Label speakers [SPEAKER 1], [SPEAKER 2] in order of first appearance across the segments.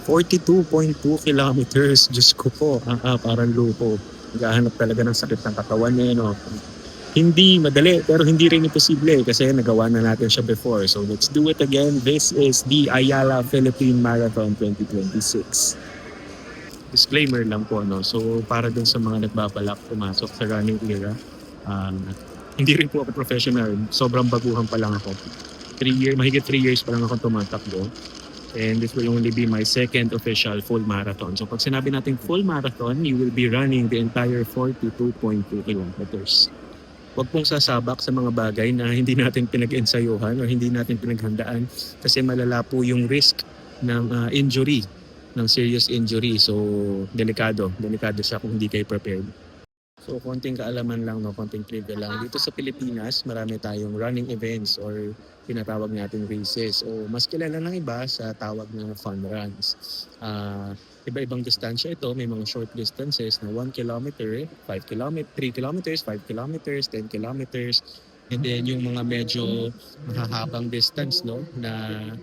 [SPEAKER 1] 42.2 kilometers. Diyos ko po, parang lupo. Naghahanap talaga ng sakit ng katawan niya, no? Hindi madali, pero hindi rin imposible kasi nagawa na natin siya before. So let's do it again. This is the Ayala Philippine Marathon 2026. Disclaimer lang po, no? So para dun sa mga nagbabalak pumasok sa running era, hindi rin po ako professional. Sobrang baguhan pa lang ako. Mahigit 3 years pa lang ako tumatakbo. And this will only be my second official full marathon. So pag sinabi natin full marathon, you will be running the entire 42.2 kilometers. Huwag pong sasabak sa mga bagay na hindi natin pinag-ensayuhan o hindi natin pinaghandaan kasi malala po yung risk ng injury, ng serious injury. So delikado siya kung hindi kayo prepared. So konting kaalaman lang, no, konting trivia lang. Dito sa Pilipinas, marami tayong running events or tinatawag natin races. O mas kilala ng iba sa tawag ng fun runs. Iba-ibang distansya ito. May mga short distances na 1 kilometer, 5 kilometers, 3 kilometers, 5 kilometers, 10 kilometers. And then yung mga medyo mahahabang distance, no, na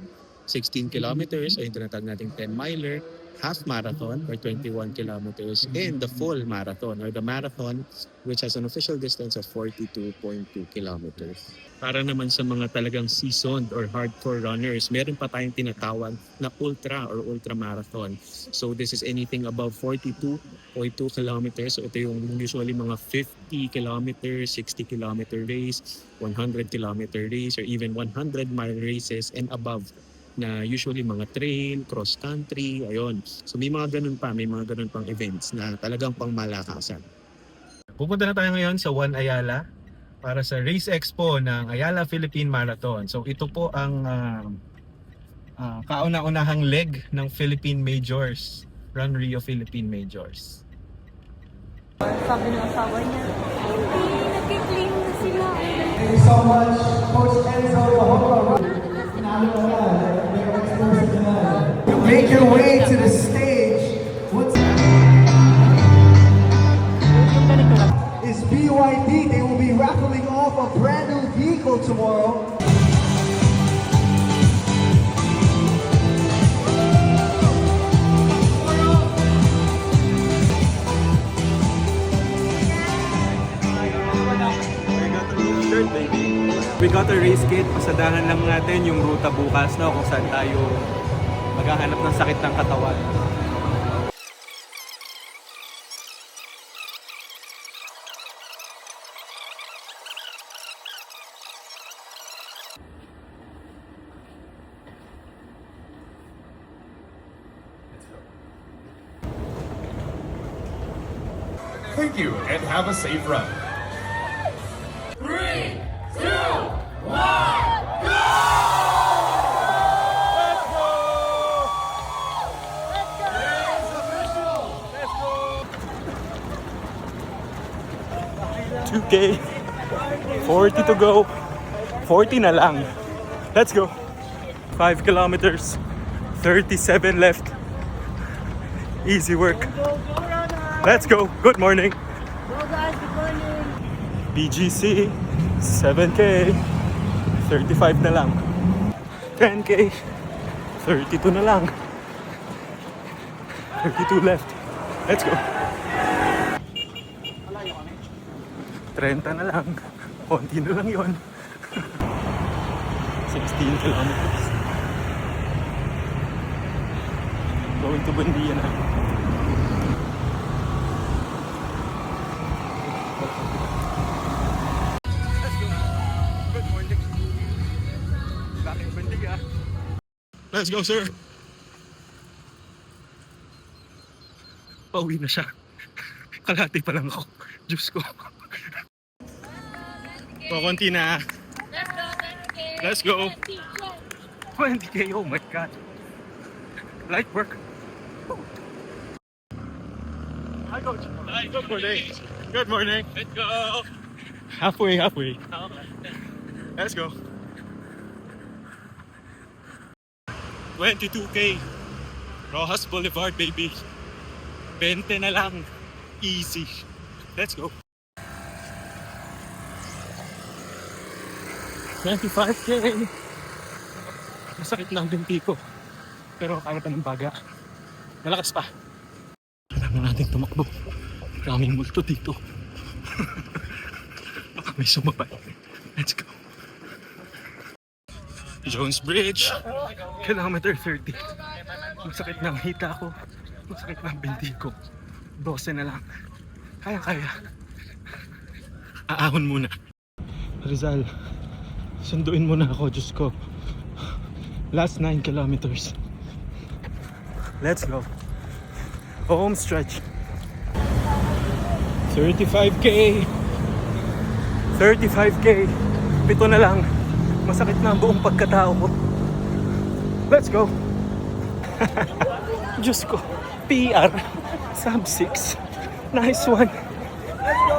[SPEAKER 1] 16 kilometers o yung tinatawag nating 10-miler, half marathon or 21 kilometers, and the full marathon or the marathon which has an official distance of 42.2 kilometers. Para naman sa mga talagang seasoned or hardcore runners, meron pa tayong tinatawag na ultra or ultra marathon. So this is anything above 42.2 kilometers. So ito yung usually mga 50 kilometers, 60 kilometer race, 100 kilometer race, or even 100-mile races and above na usually mga trail, cross country, ayun. So may mga ganun pang events na talagang pangmalakasan. Pupunta na tayo ngayon sa One Ayala para sa Race Expo ng Ayala Philippine Marathon. So ito po ang kauna-unahang leg ng Philippine Majors, Run Rio Philippine Majors.
[SPEAKER 2] Sabi ng asawa niya, nag-claim na sila.
[SPEAKER 3] Thank you so much, Coach Enzo Lahoma. Make your way to the stage. Is BYD. They will be raffling off a brand new vehicle tomorrow.
[SPEAKER 4] We got a race kit. Pasadahan lang natin yung ruta bukas, no, kung saan tayo maghahanap ng sakit ng katawan.
[SPEAKER 5] Thank you and have a safe run.
[SPEAKER 6] 3, 2, 1.
[SPEAKER 4] Okay, 40 to go. 40 na lang. Let's go. 5 kilometers. 37 left. Easy work. Let's go. Good morning.
[SPEAKER 2] Go guys, good morning.
[SPEAKER 4] BGC. 7K. 35 na lang. 10K. 32 na lang. 32 left. Let's go. 30 na lang. Konti na lang yun. 16 kilometers. Going to Buendia na. Let's go. Good morning. Back in Buendia.
[SPEAKER 1] Let's go, sir! Pauwi na siya. Kalahati pa lang ako. Diyos ko. Konti na. Let's go. 20K, oh my God. Light work. Hi, Coach. Hi, good morning. Good morning. Let's go. Halfway. Let's go. 22K. Rojas Boulevard, baby. 20 na lang. Easy. Let's go. 25K. Masakit lang din tiko. Pero kaya pa ng baga. Malakas pa. Kailangan natin tumakbo. Daming multo dito. Baka may sumabay. Let's go. Jones Bridge. Kilometer 30. Masakit na ang hita ko. Masakit na ang binti ko. 12 na lang. Kaya. Aahon muna. Rizal, sunduin mo na ako, Diyos ko. Last 9 kilometers. Let's go. Home stretch. 35k. 35k. 7 na lang. Masakit na ang buong pagkatao ko. Let's go. Diyos ko. PR. Sub 6. Nice one. Let's go.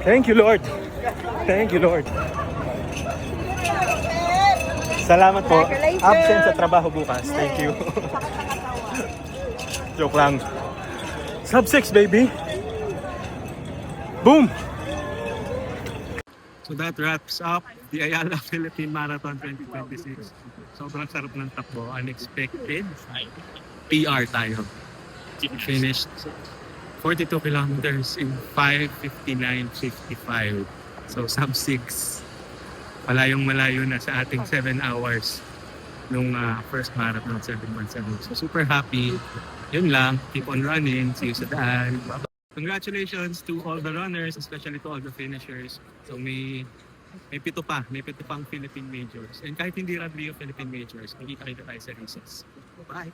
[SPEAKER 1] Thank you, Lord. Thank you, Lord. Salamat po. Absent sa trabaho bukas. Thank you. Joke lang. Sub 6, baby. Boom! So that wraps up the Ayala Philippine Marathon 2026. Sobrang sarap ng takbo. Unexpected. PR tayo. Finished 42 kilometers in 5:59:55. So sub 6. Malayong-malayo na sa ating 7 hours nung first marathon 7:17. So super happy. Yun lang. Keep on running. See you sa daan. Congratulations to all the runners, especially to all the finishers. So may 7 pa. May 7 pang Philippine Majors. And kahit hindi run Rio Philippine Majors, magkita tayo sa races. Bye!